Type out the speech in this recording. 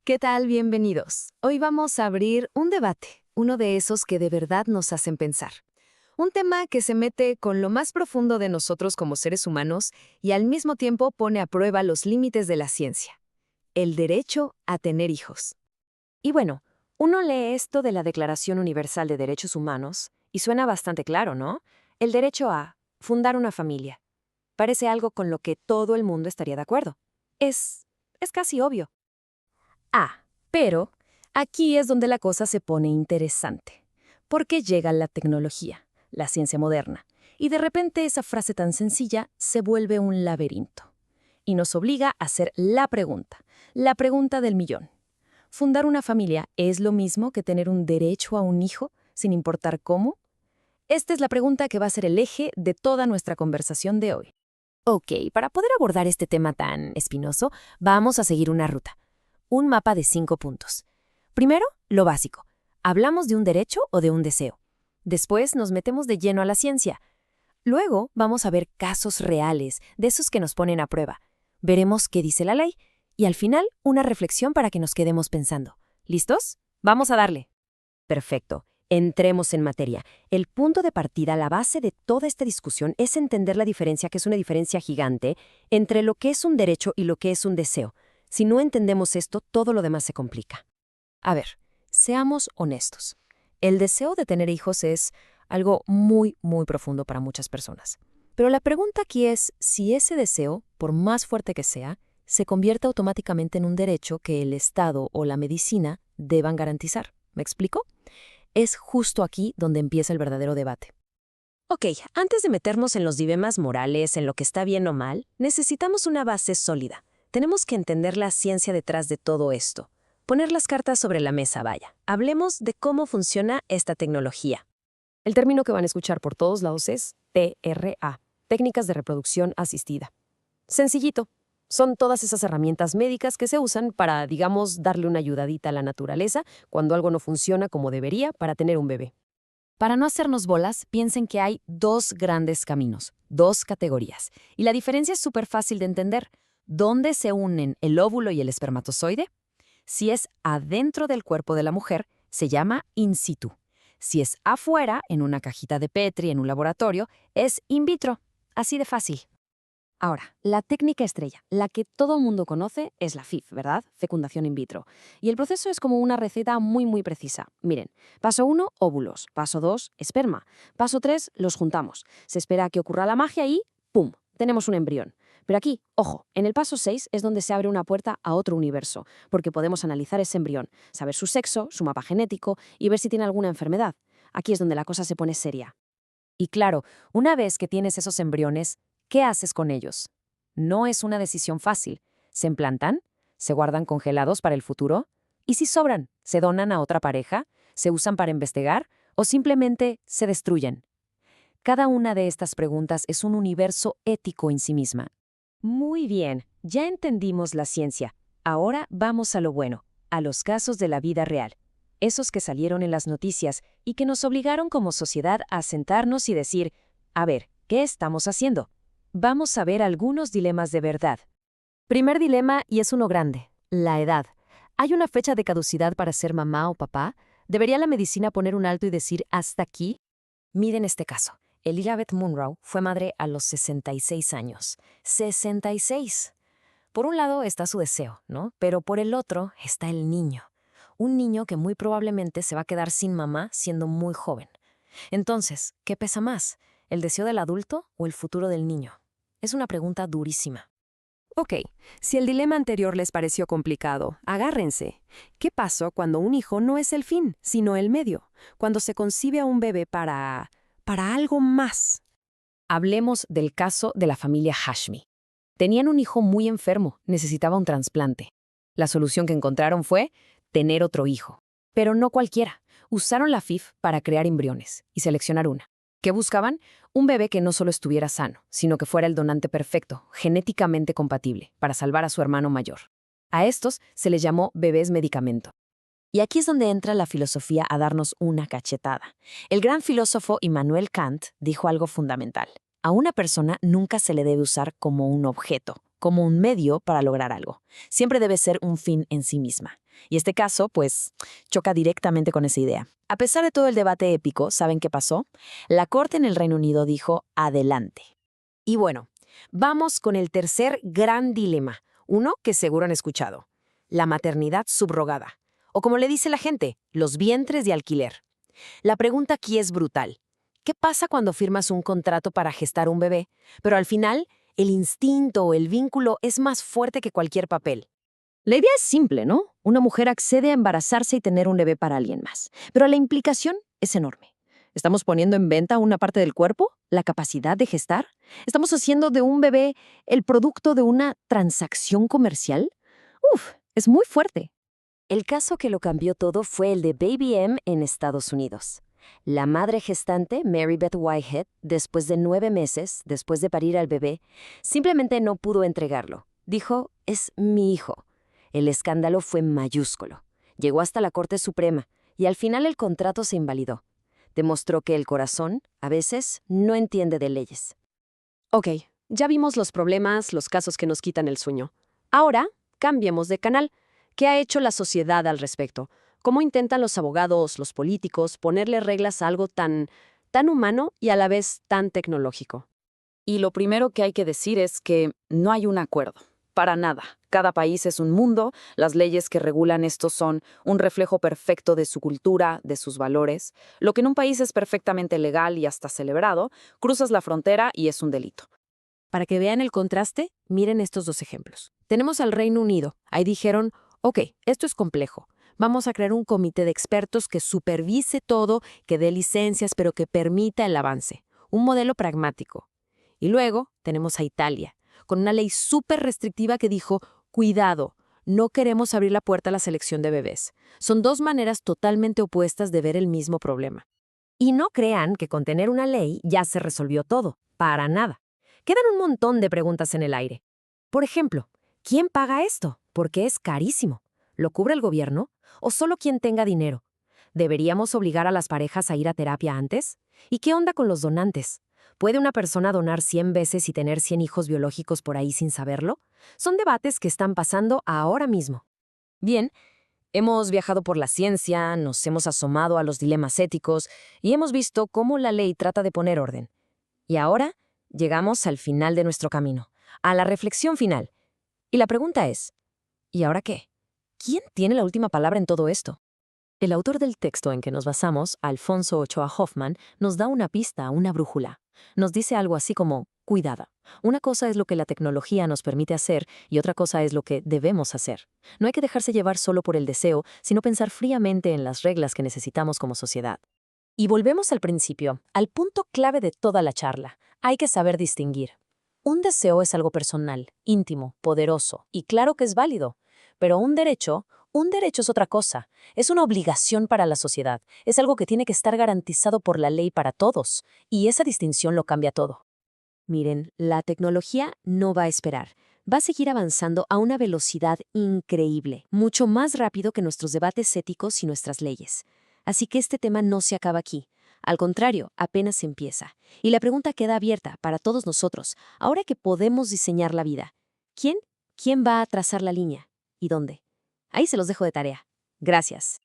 ¿Qué tal? Bienvenidos. Hoy vamos a abrir un debate, uno de esos que de verdad nos hacen pensar. Un tema que se mete con lo más profundo de nosotros como seres humanos y al mismo tiempo pone a prueba los límites de la ciencia. El derecho a tener hijos. Y bueno, uno lee esto de la Declaración Universal de Derechos Humanos y suena bastante claro, ¿no? El derecho a fundar una familia. Parece algo con lo que todo el mundo estaría de acuerdo. Es casi obvio. Pero aquí es donde la cosa se pone interesante, porque llega la tecnología, la ciencia moderna, y de repente esa frase tan sencilla se vuelve un laberinto. Y nos obliga a hacer la pregunta del millón. ¿Fundar una familia es lo mismo que tener un derecho a un hijo, sin importar cómo? Esta es la pregunta que va a ser el eje de toda nuestra conversación de hoy. Ok, para poder abordar este tema tan espinoso, vamos a seguir una ruta. Un mapa de 5 puntos. Primero, lo básico. ¿Hablamos de un derecho o de un deseo? Después nos metemos de lleno a la ciencia. Luego vamos a ver casos reales, de esos que nos ponen a prueba. Veremos qué dice la ley. Y al final, una reflexión para que nos quedemos pensando. ¿Listos? Vamos a darle. Perfecto. Entremos en materia. El punto de partida, la base de toda esta discusión es entender la diferencia, que es una diferencia gigante, entre lo que es un derecho y lo que es un deseo. Si no entendemos esto, todo lo demás se complica. A ver, seamos honestos. El deseo de tener hijos es algo muy, muy profundo para muchas personas. Pero la pregunta aquí es si ese deseo, por más fuerte que sea, se convierte automáticamente en un derecho que el Estado o la medicina deban garantizar. ¿Me explico? Es justo aquí donde empieza el verdadero debate. Ok, antes de meternos en los dilemas morales, en lo que está bien o mal, necesitamos una base sólida. Tenemos que entender la ciencia detrás de todo esto. Poner las cartas sobre la mesa, vaya. Hablemos de cómo funciona esta tecnología. El término que van a escuchar por todos lados es TRA, técnicas de reproducción asistida. Sencillito. Son todas esas herramientas médicas que se usan para, digamos, darle una ayudadita a la naturaleza cuando algo no funciona como debería para tener un bebé. Para no hacernos bolas, piensen que hay dos grandes caminos, dos categorías. Y la diferencia es súper fácil de entender. ¿Dónde se unen el óvulo y el espermatozoide? Si es adentro del cuerpo de la mujer, se llama in situ. Si es afuera, en una cajita de Petri, en un laboratorio, es in vitro. Así de fácil. Ahora, la técnica estrella, la que todo el mundo conoce, es la FIV, ¿verdad? Fecundación in vitro. Y el proceso es como una receta muy, muy precisa. Miren, paso 1, óvulos. Paso 2, esperma. Paso 3, los juntamos. Se espera a que ocurra la magia y ¡pum!, tenemos un embrión. Pero aquí, ojo, en el paso 6 es donde se abre una puerta a otro universo, porque podemos analizar ese embrión, saber su sexo, su mapa genético y ver si tiene alguna enfermedad. Aquí es donde la cosa se pone seria. Y claro, una vez que tienes esos embriones, ¿qué haces con ellos? No es una decisión fácil. ¿Se implantan? ¿Se guardan congelados para el futuro? ¿Y si sobran? ¿Se donan a otra pareja? ¿Se usan para investigar? ¿O simplemente se destruyen? Cada una de estas preguntas es un universo ético en sí misma. Muy bien, ya entendimos la ciencia. Ahora vamos a lo bueno, a los casos de la vida real. Esos que salieron en las noticias y que nos obligaron como sociedad a sentarnos y decir, a ver, ¿qué estamos haciendo? Vamos a ver algunos dilemas de verdad. Primer dilema, y es uno grande, la edad. ¿Hay una fecha de caducidad para ser mamá o papá? ¿Debería la medicina poner un alto y decir hasta aquí? Miren este caso. Elizabeth Monroe fue madre a los 66 años. ¡66! Por un lado está su deseo, ¿no? Pero por el otro está el niño. Un niño que muy probablemente se va a quedar sin mamá siendo muy joven. Entonces, ¿qué pesa más? ¿El deseo del adulto o el futuro del niño? Es una pregunta durísima. Ok, si el dilema anterior les pareció complicado, agárrense. ¿Qué pasó cuando un hijo no es el fin, sino el medio? Cuando se concibe a un bebé para algo más. Hablemos del caso de la familia Hashmi. Tenían un hijo muy enfermo, necesitaba un trasplante. La solución que encontraron fue tener otro hijo. Pero no cualquiera. Usaron la FIV para crear embriones y seleccionar una. ¿Qué buscaban? Un bebé que no solo estuviera sano, sino que fuera el donante perfecto, genéticamente compatible, para salvar a su hermano mayor. A estos se les llamó bebés medicamento. Y aquí es donde entra la filosofía a darnos una cachetada. El gran filósofo Immanuel Kant dijo algo fundamental. A una persona nunca se le debe usar como un objeto, como un medio para lograr algo. Siempre debe ser un fin en sí misma. Y este caso, pues, choca directamente con esa idea. A pesar de todo el debate épico, ¿saben qué pasó? La Corte en el Reino Unido dijo adelante. Y bueno, vamos con el tercer gran dilema, uno que seguro han escuchado: la maternidad subrogada, o como le dice la gente, los vientres de alquiler. La pregunta aquí es brutal. ¿Qué pasa cuando firmas un contrato para gestar un bebé, pero al final el instinto o el vínculo es más fuerte que cualquier papel? La idea es simple, ¿no? Una mujer accede a embarazarse y tener un bebé para alguien más, pero la implicación es enorme. ¿Estamos poniendo en venta una parte del cuerpo? ¿La capacidad de gestar? ¿Estamos haciendo de un bebé el producto de una transacción comercial? Uf, es muy fuerte. El caso que lo cambió todo fue el de Baby M en Estados Unidos. La madre gestante, Mary Beth Whitehead, después de 9 meses, después de parir al bebé, simplemente no pudo entregarlo. Dijo, es mi hijo. El escándalo fue mayúsculo. Llegó hasta la Corte Suprema y al final el contrato se invalidó. Demostró que el corazón, a veces, no entiende de leyes. Ok, ya vimos los problemas, los casos que nos quitan el sueño. Ahora, cambiemos de canal. ¿Qué ha hecho la sociedad al respecto? ¿Cómo intentan los abogados, los políticos, ponerle reglas a algo tan humano y a la vez tan tecnológico? Y lo primero que hay que decir es que no hay un acuerdo. Para nada. Cada país es un mundo, las leyes que regulan esto son un reflejo perfecto de su cultura, de sus valores. Lo que en un país es perfectamente legal y hasta celebrado, cruzas la frontera y es un delito. Para que vean el contraste, miren estos dos ejemplos. Tenemos al Reino Unido. Ahí dijeron, ok, esto es complejo. Vamos a crear un comité de expertos que supervise todo, que dé licencias, pero que permita el avance. Un modelo pragmático. Y luego tenemos a Italia, con una ley súper restrictiva que dijo, cuidado, no queremos abrir la puerta a la selección de bebés. Son dos maneras totalmente opuestas de ver el mismo problema. Y no crean que con tener una ley ya se resolvió todo. Para nada. Quedan un montón de preguntas en el aire. Por ejemplo, ¿quién paga esto? Porque es carísimo. ¿Lo cubre el gobierno? ¿O solo quien tenga dinero? ¿Deberíamos obligar a las parejas a ir a terapia antes? ¿Y qué onda con los donantes? ¿Puede una persona donar 100 veces y tener 100 hijos biológicos por ahí sin saberlo? Son debates que están pasando ahora mismo. Bien, hemos viajado por la ciencia, nos hemos asomado a los dilemas éticos y hemos visto cómo la ley trata de poner orden. Y ahora llegamos al final de nuestro camino, a la reflexión final. Y la pregunta es, ¿y ahora qué? ¿Quién tiene la última palabra en todo esto? El autor del texto en que nos basamos, Alfonso Ochoa Hoffman, nos da una pista, una brújula. Nos dice algo así como, cuidado. Una cosa es lo que la tecnología nos permite hacer y otra cosa es lo que debemos hacer. No hay que dejarse llevar solo por el deseo, sino pensar fríamente en las reglas que necesitamos como sociedad. Y volvemos al principio, al punto clave de toda la charla. Hay que saber distinguir. Un deseo es algo personal, íntimo, poderoso, y claro que es válido. Pero un derecho es otra cosa. Es una obligación para la sociedad. Es algo que tiene que estar garantizado por la ley para todos. Y esa distinción lo cambia todo. Miren, la tecnología no va a esperar. Va a seguir avanzando a una velocidad increíble, mucho más rápido que nuestros debates éticos y nuestras leyes. Así que este tema no se acaba aquí. Al contrario, apenas empieza. Y la pregunta queda abierta para todos nosotros, ahora que podemos diseñar la vida. ¿Quién? ¿Quién va a trazar la línea? ¿Y dónde? Ahí se los dejo de tarea. Gracias.